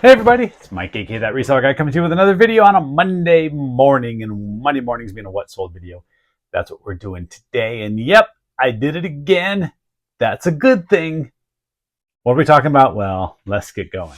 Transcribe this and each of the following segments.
Hey everybody, it's Mike, aka That Reseller Guy, coming to you with another video on a Monday morning. And Monday morning's being a what sold video. That's what we're doing today. And yep, I did it again. That's a good thing. What are we talking about? Well, let's get going.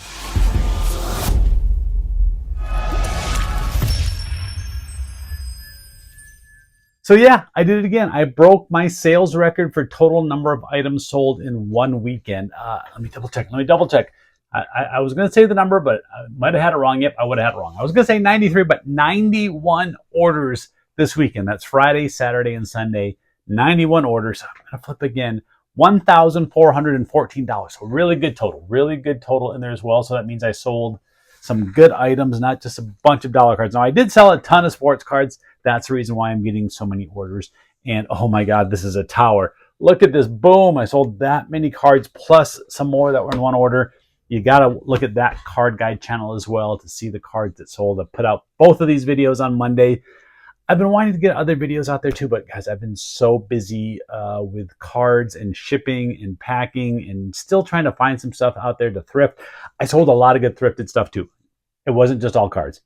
So yeah, I did it again. I broke my sales record for total number of items sold in one weekend. Let me double check. I was going to say the number, but I might have had it wrong. Yep, I would have had it wrong. I was going to say 93, but 91 orders this weekend. That's Friday, Saturday, and Sunday. 91 orders. I'm going to flip again. $1,414. So really good total in there as well. So that means I sold some good items, not just a bunch of dollar cards. Now, I did sell a ton of sports cards. That's the reason why I'm getting so many orders. And oh my God, this is a tower. Look at this. Boom. I sold that many cards plus some more that were in one order. You got to look at that card guide channel as well to see the cards that sold. I put out both of these videos on Monday. I've been wanting to get other videos out there too, but guys, I've been so busy with cards and shipping and packing and still trying to find some stuff out there to thrift. I sold a lot of good thrifted stuff too. It wasn't just all cards.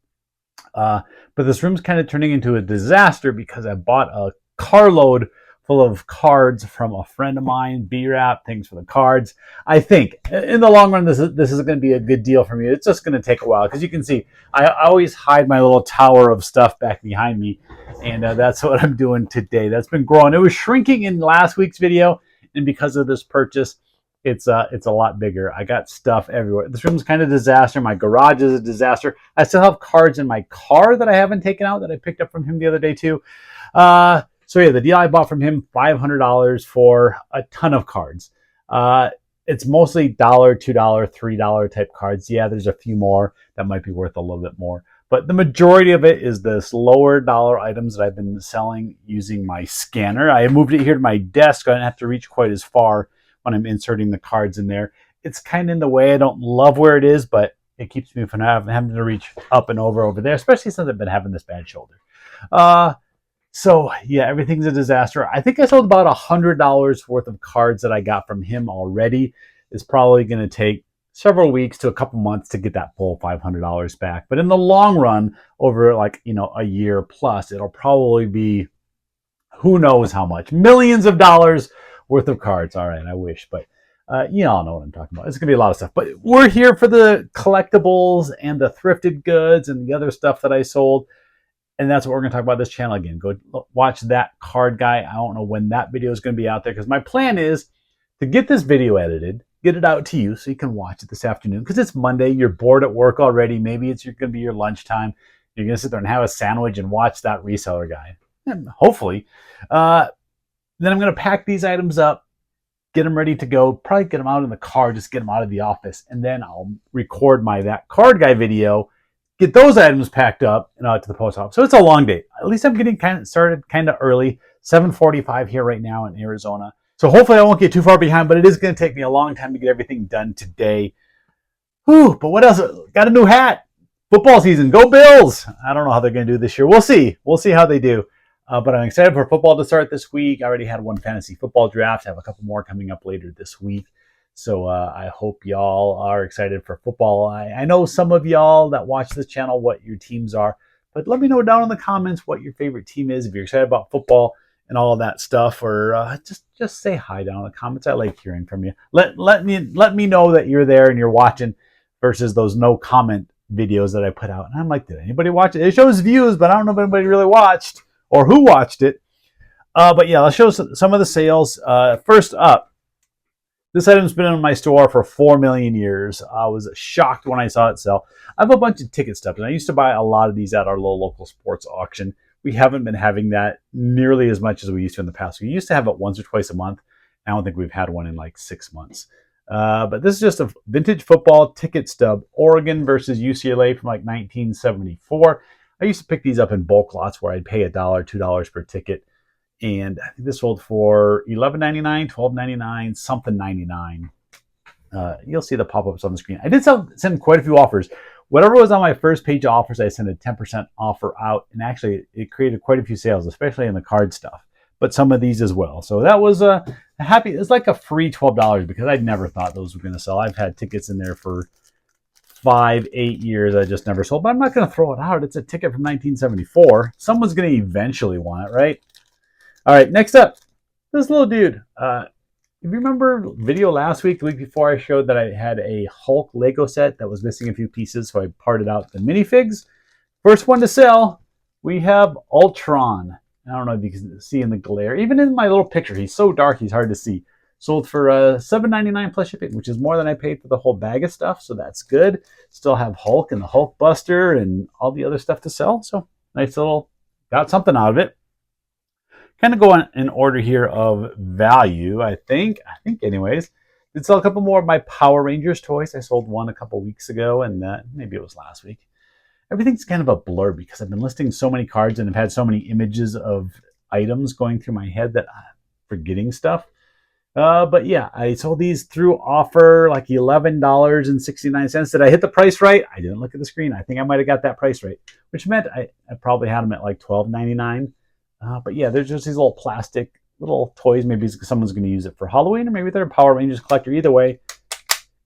But this room's kind of turning into a disaster because I bought a carload full of cards from a friend of mine, B-Wrap, things for the cards. I think in the long run, this is going to be a good deal for me. It's just going to take a while because you can see I always hide my little tower of stuff back behind me, and that's what I'm doing today. That's been growing. It was shrinking in last week's video, and because of this purchase, it's a lot bigger. I got stuff everywhere. This room's kind of a disaster. My garage is a disaster. I still have cards in my car that I haven't taken out that I picked up from him the other day too. So yeah, the deal I bought from him, $500 for a ton of cards. It's mostly $1, $2, $3 type cards. Yeah, there's a few more that might be worth a little bit more. But the majority of it is this lower dollar items that I've been selling using my scanner. I moved it here to my desk. I didn't have to reach quite as far when I'm inserting the cards in there. It's kind of in the way. I don't love where it is, but it keeps me from having to reach up and over there, especially since I've been having this bad shoulder. So yeah, everything's a disaster. I think I sold about $100 worth of cards that I got from him already. It's probably going to take several weeks to a couple months to get that full $500 back. But in the long run, over a year plus, it'll probably be who knows how much. Millions of dollars worth of cards. All right, I wish, but you all know what I'm talking about. It's going to be a lot of stuff. But we're here for the collectibles and the thrifted goods and the other stuff that I sold. And that's what we're going to talk about this channel again. Go watch that card guy. I don't know when that video is going to be out there because my plan is to get this video edited, get it out to you so you can watch it this afternoon because it's Monday. You're bored at work already. Maybe it's going to be your lunchtime. You're going to sit there and have a sandwich and watch that reseller guy. And hopefully. Then I'm going to pack these items up, get them ready to go, probably get them out in the car, just get them out of the office. And then I'll record that card guy video, get those items packed up and out to the post office. So it's a long day. At least I'm getting started kind of early. 7:45 here right now in Arizona. So hopefully I won't get too far behind, but it is going to take me a long time to get everything done today. Whew, but what else? Got a new hat. Football season. Go Bills. I don't know how they're going to do this year. We'll see. We'll see how they do. But I'm excited for football to start this week. I already had one fantasy football draft. I have a couple more coming up later this week. So I hope y'all are excited for football. I know some of y'all that watch this channel what your teams are, but let me know down in the comments what your favorite team is. If you're excited about football and all of that stuff, or just say hi down in the comments. I like hearing from you. Let me know that you're there and you're watching versus those no comment videos that I put out. And I'm like, did anybody watch it? It shows views, but I don't know if anybody really watched or who watched it. But yeah, let's show some of the sales. First up. This item's been in my store for 4 million years. I was shocked when I saw it sell. I have a bunch of ticket stuff, and I used to buy a lot of these at our local sports auction. We haven't been having that nearly as much as we used to in the past. We used to have it once or twice a month. I don't think we've had one in like 6 months. But this is just a vintage football ticket stub, Oregon versus UCLA from like 1974. I used to pick these up in bulk lots where I'd pay $1, $2 per ticket. And I think this sold for $11.99, $12.99, something 99. You'll see the pop-ups on the screen. I did send quite a few offers. Whatever was on my first page of offers, I sent a 10% offer out. And actually, it created quite a few sales, especially in the card stuff. But some of these as well. So that was a happy. It's like a free $12 because I never thought those were going to sell. I've had tickets in there for 5, 8 years I just never sold, but I'm not going to throw it out. It's a ticket from 1974. Someone's going to eventually want it, right? All right, next up, this little dude. If you remember video last week, the week before, I showed that I had a Hulk Lego set that was missing a few pieces, so I parted out the minifigs. First one to sell, we have Ultron. I don't know if you can see in the glare. Even in my little picture, he's so dark, he's hard to see. Sold for $7.99 plus shipping, which is more than I paid for the whole bag of stuff, so that's good. Still have Hulk and the Hulk Buster and all the other stuff to sell, so nice little, got something out of it. Kind of go in order here of value, I think anyways. Did sell a couple more of my Power Rangers toys. I sold one a couple weeks ago, and maybe it was last week. Everything's kind of a blur because I've been listing so many cards and I've had so many images of items going through my head that I'm forgetting stuff. But yeah, I sold these through offer, like $11.69. Did I hit the price right? I didn't look at the screen. I think I might have got that price right, which meant I probably had them at like $12.99. But yeah, there's just these little plastic little toys. Maybe someone's going to use it for Halloween, or maybe they're a Power Rangers collector. Either way,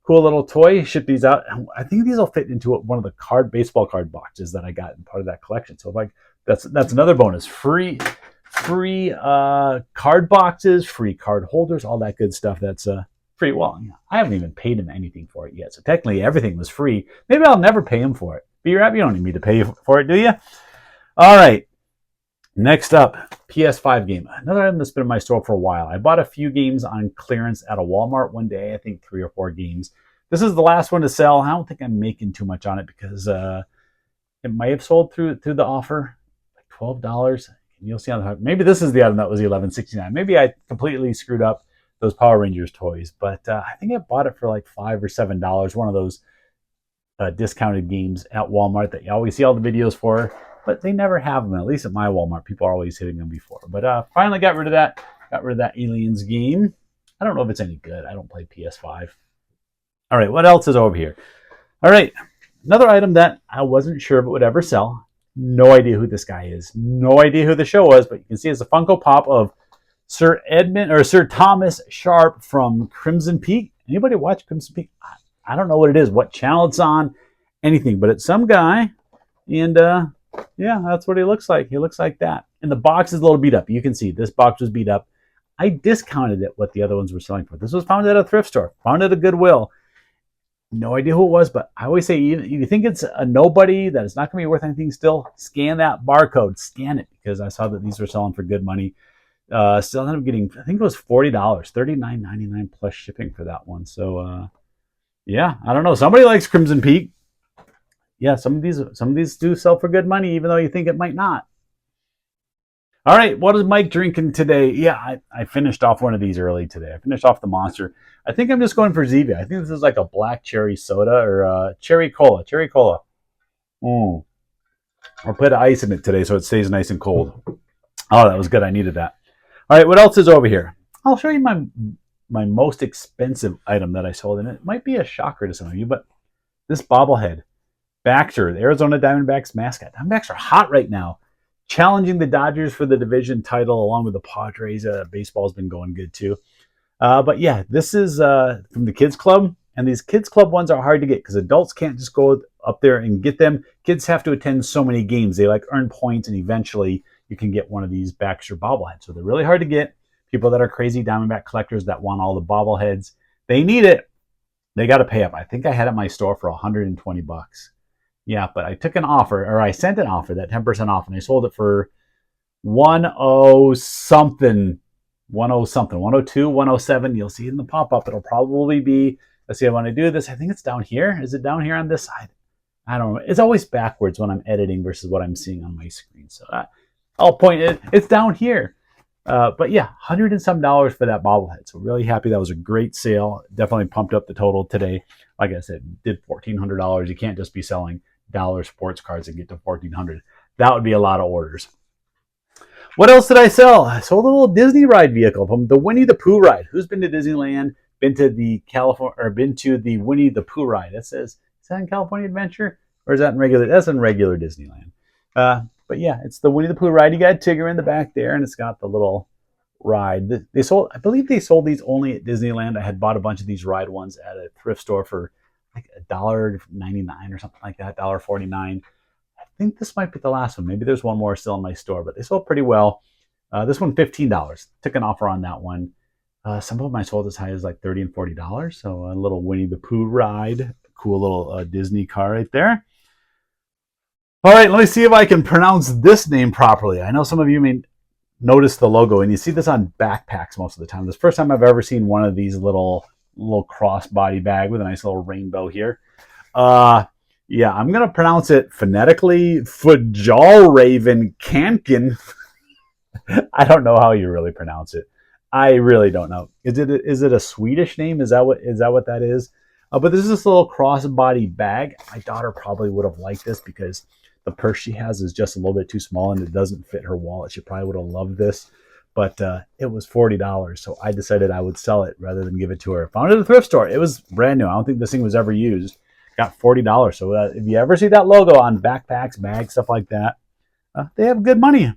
cool little toy. Ship these out. I think these will fit into one of the baseball card boxes that I got in part of that collection. So like that's another bonus. Free card boxes, free card holders, all that good stuff. That's free. Well, I haven't even paid him anything for it yet, so technically everything was free. Maybe I'll never pay him for it. But you don't need me to pay for it, do you? All right. Next up, PS5 game. Another item that's been in my store for a while. I bought a few games on clearance at a Walmart one day. I think 3 or 4 games. This is the last one to sell. I don't think I'm making too much on it because it might have sold through the offer, like $12. You'll see on the maybe this is the item that was $11.69. Maybe I completely screwed up those Power Rangers toys, but I think I bought it for like $5 or $7. One of those discounted games at Walmart that you always see all the videos for. But they never have them, at least at my Walmart. People are always hitting them before. But finally got rid of that. Got rid of that Aliens game. I don't know if it's any good. I don't play PS5. All right, what else is over here? All right, another item that I wasn't sure if it would ever sell. No idea who this guy is. No idea who the show was, but you can see it's a Funko Pop of Sir Thomas Sharp from Crimson Peak. Anybody watch Crimson Peak? I don't know what it is, what channel it's on, anything, but it's some guy, and yeah, that's what he looks like. He looks like that. And the box is a little beat up. You can see this box was beat up. I discounted it what the other ones were selling for. This was found at a thrift store, found at a Goodwill. No idea who it was, but I always say, you think it's a nobody, that it's not going to be worth anything still, scan that barcode. Scan it, because I saw that these were selling for good money. Still ended up getting, I think it was $40, $39.99 plus shipping for that one. So, yeah, I don't know. Somebody likes Crimson Peak. Yeah, some of these do sell for good money, even though you think it might not. All right, what is Mike drinking today? Yeah, I finished off one of these early today. I finished off the Monster. I think I'm just going for Zevia. I think this is like a black cherry soda or cherry cola. Cherry cola. I'll put ice in it today so it stays nice and cold. Oh, that was good. I needed that. All right, what else is over here? I'll show you my most expensive item that I sold, and it might be a shocker to some of you, but this bobblehead. Baxter, the Arizona Diamondbacks mascot. Diamondbacks are hot right now, challenging the Dodgers for the division title along with the Padres. Baseball's been going good too. But yeah, this is from the Kids Club, and these Kids Club ones are hard to get because adults can't just go up there and get them. Kids have to attend so many games. They like earn points, and eventually you can get one of these Baxter bobbleheads. So they're really hard to get. People that are crazy Diamondback collectors that want all the bobbleheads, they need it. They got to pay up. I think I had it at my store for $120. Yeah, but I took an offer, or I sent an offer, that 10% off, and I sold it for 100 something, 102, 107. You'll see it in the pop-up. It'll probably be, let's see, I want to do this. I think it's down here. Is it down here on this side? I don't know. It's always backwards when I'm editing versus what I'm seeing on my screen. So I'll point it. It's down here. But yeah, $100 and some for that bobblehead. So really happy. That was a great sale. Definitely pumped up the total today. Like I said, did $1,400. You can't just be selling dollar sports cards and get to $1,400. That would be a lot of orders. What else did I sell? I sold a little Disney ride vehicle from the Winnie the Pooh ride. Who's been to Disneyland? Been to the Winnie the Pooh ride? It says, is that in California Adventure, or is that in regular? That's in regular Disneyland. But yeah, it's the Winnie the Pooh ride. You got Tigger in the back there, and it's got the little ride. I believe they sold these only at Disneyland. I had bought a bunch of these ride ones at a thrift store for, like $1.99 or something like that, $1.49. I think this might be the last one. Maybe there's one more still in my store, but they sold pretty well. This one, $15. Took an offer on that one. Some of them I sold as high as like $30 and $40. So a little Winnie the Pooh ride. Cool little Disney car right there. All right, let me see if I can pronounce this name properly. I know some of you may notice the logo, and you see this on backpacks most of the time. This is the first time I've ever seen one of these little crossbody bag with a nice little rainbow here. Yeah, I'm going to pronounce it phonetically, Fjallraven Kanken. I don't know how you really pronounce it. I really don't know. Is it a Swedish name? Is that what that is? But this is this little crossbody bag. My daughter probably would have liked this because the purse she has is just a little bit too small and it doesn't fit her wallet. She probably would have loved this, but it was $40. So I decided I would sell it rather than give it to her. Found it at a thrift store. It was brand new. I don't think this thing was ever used. Got $40. So if you ever see that logo on backpacks, bags, stuff like that, they have good money.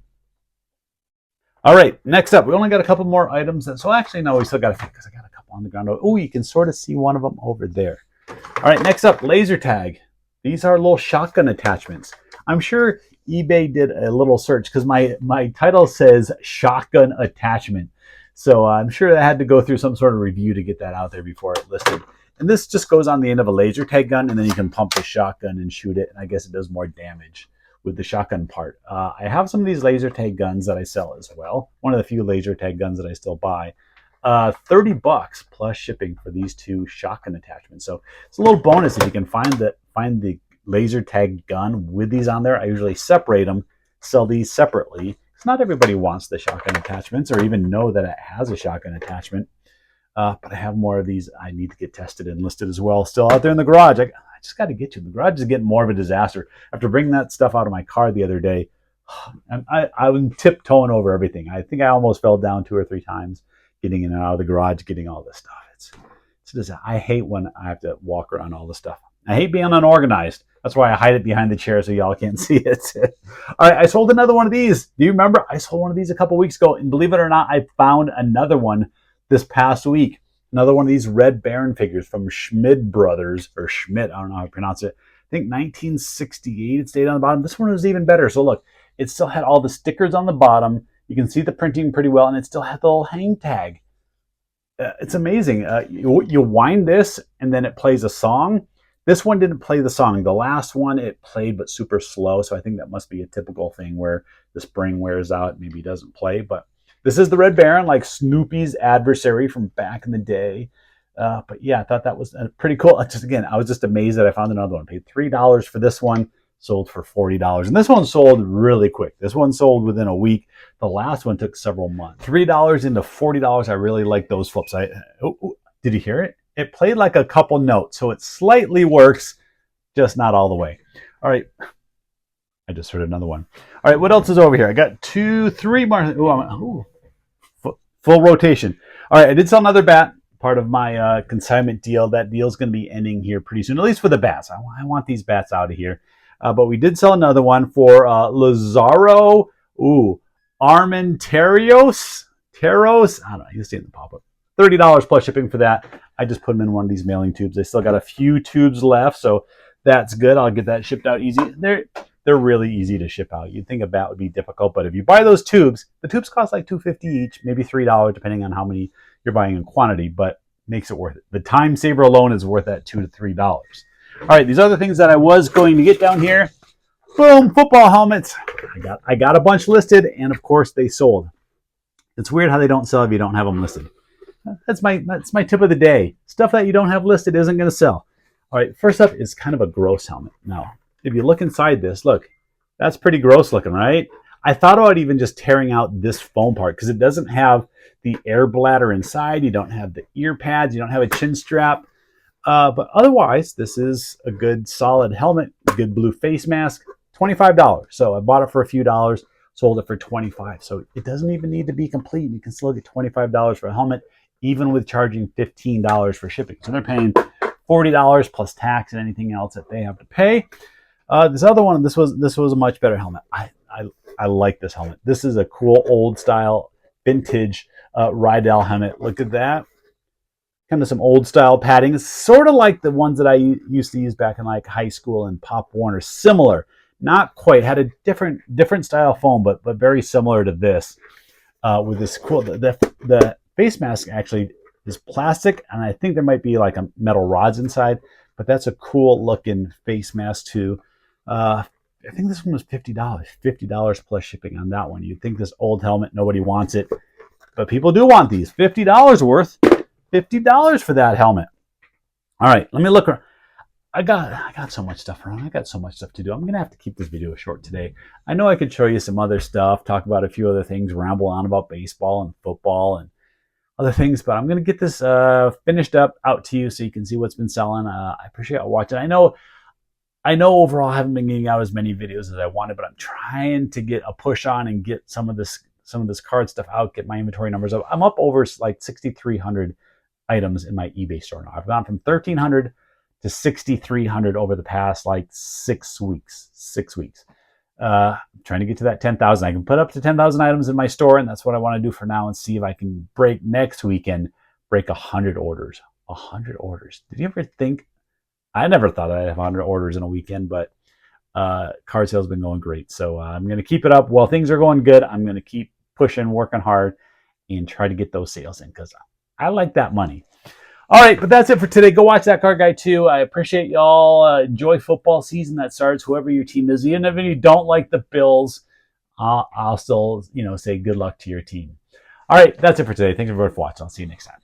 All right, next up, we only got a couple more items. So actually, no, we still got a few because I got a couple on the ground. Oh, you can sort of see one of them over there. All right, next up, laser tag. These are little shotgun attachments. I'm sure eBay did a little search because my title says shotgun attachment. So I'm sure I had to go through some sort of review to get that out there before it listed. And this just goes on the end of a laser tag gun, and then you can pump the shotgun and shoot it. And I guess it does more damage with the shotgun part. I have some of these laser tag guns that I sell as well. One of the few laser tag guns that I still buy. $30 plus shipping for these two shotgun attachments. So it's a little bonus if you can find the laser tag gun with these on there. I usually separate them, sell these separately. Because not everybody wants the shotgun attachments or even know that it has a shotgun attachment. But I have more of these I need to get tested and listed as well. Still out there in the garage. I just got to get you. The garage is getting more of a disaster. After bringing that stuff out of my car the other day, I was tiptoeing over everything. I think I almost fell down 2 or 3 times getting in and out of the garage, getting all this stuff. I hate when I have to walk around all this stuff. I hate being unorganized. That's why I hide it behind the chair so y'all can't see it. All right, I sold another one of these. Do you remember? I sold one of these a couple weeks ago, and believe it or not, I found another one this past week. Another one of these Red Baron figures from Schmid Brothers, or Schmidt, I don't know how to pronounce it. I think 1968 it stayed on the bottom. This one was even better. So look, it still had all the stickers on the bottom. You can see the printing pretty well, and it still had the little hang tag. It's amazing. You wind this, and then it plays a song. This one didn't play the song. The last one, it played, but super slow. So I think that must be a typical thing where the spring wears out, maybe doesn't play, but this is the Red Baron, like Snoopy's adversary from back in the day. But yeah, I thought that was pretty cool. Again, I was just amazed that I found another one. Paid $3 for this one, sold for $40. And this one sold really quick. This one sold within a week. The last one took several months. $3 into $40. I really like those flips. Did you hear it? It played like a couple notes, so it slightly works, just not all the way. All right. I just heard another one. All right, what else is over here? I got 2, 3 more. Full rotation. All right, I did sell another bat, part of my consignment deal. That deal is going to be ending here pretty soon, at least for the bats. I want these bats out of here. But we did sell another one for Lazaro Armentarios. I don't know. You can see it in the pop-up. $30 plus shipping for that. I just put them in one of these mailing tubes. They still got a few tubes left, so that's good. I'll get that shipped out easy. They're really easy to ship out. You'd think a bat would be difficult, but if you buy those tubes, the tubes cost like $2.50 each, maybe $3, depending on how many you're buying in quantity, but makes it worth it. The time saver alone is worth that $2 to $3. All right, these other things that I was going to get down here. Boom, football helmets. I got a bunch listed, and of course they sold. It's weird how they don't sell if you don't have them listed. That's my tip of the day. Stuff that you don't have listed isn't going to sell. All right, first up is kind of a gross helmet. Now, if you look inside this, look, that's pretty gross looking, right? I thought about even just tearing out this foam part because it doesn't have the air bladder inside. You don't have the ear pads. You don't have a chin strap. But otherwise, this is a good solid helmet, good blue face mask, $25. So I bought it for a few dollars, sold it for $25. So it doesn't even need to be complete. You can still get $25 for a helmet, even with charging $15 for shipping. So they're paying $40 plus tax and anything else that they have to pay. This other one, this was a much better helmet. I like this helmet. This is a cool old style vintage Rydell helmet. Look at that. kind of some old style padding. It's sort of like the ones that I used to use back in like high school and Pop Warner. Similar, not quite. Had a different style foam, but very similar to this. With this cool, the face mask actually is plastic, and I think there might be like a metal rods inside. But that's a cool looking face mask too. I think this one was $50. $50 plus shipping on that one. You'd think this old helmet, nobody wants it, but people do want these. $50 worth. $50 for that helmet. All right, let me look around. I got so much stuff around. I got so much stuff to do. I'm gonna have to keep this video short today. I know I could show you some other stuff, talk about a few other things, ramble on about baseball and football and other things, but I'm gonna get this finished up out to you so you can see what's been selling. I appreciate watching. I know overall I haven't been getting out as many videos as I wanted, but I'm trying to get a push on and get some of this card stuff out, get my inventory numbers up. I'm up over like 6,300 items in my eBay store now. I've gone from 1,300 to 6,300 over the past like 6 weeks. 6 weeks. I'm trying to get to that 10,000. I can put up to 10,000 items in my store, and that's what I want to do for now and see if I can break next weekend, break 100 orders. 100 orders. Did you ever think? I never thought I'd have 100 orders in a weekend, but card sales been going great. So I'm going to keep it up. While things are going good, I'm going to keep pushing, working hard, and try to get those sales in because I like that money. All right, but that's it for today. Go watch that card guy too. I appreciate y'all. Enjoy football season that starts, whoever your team is. Even if you don't like the Bills, I'll still say good luck to your team. All right, that's it for today. Thank you for watching. I'll see you next time.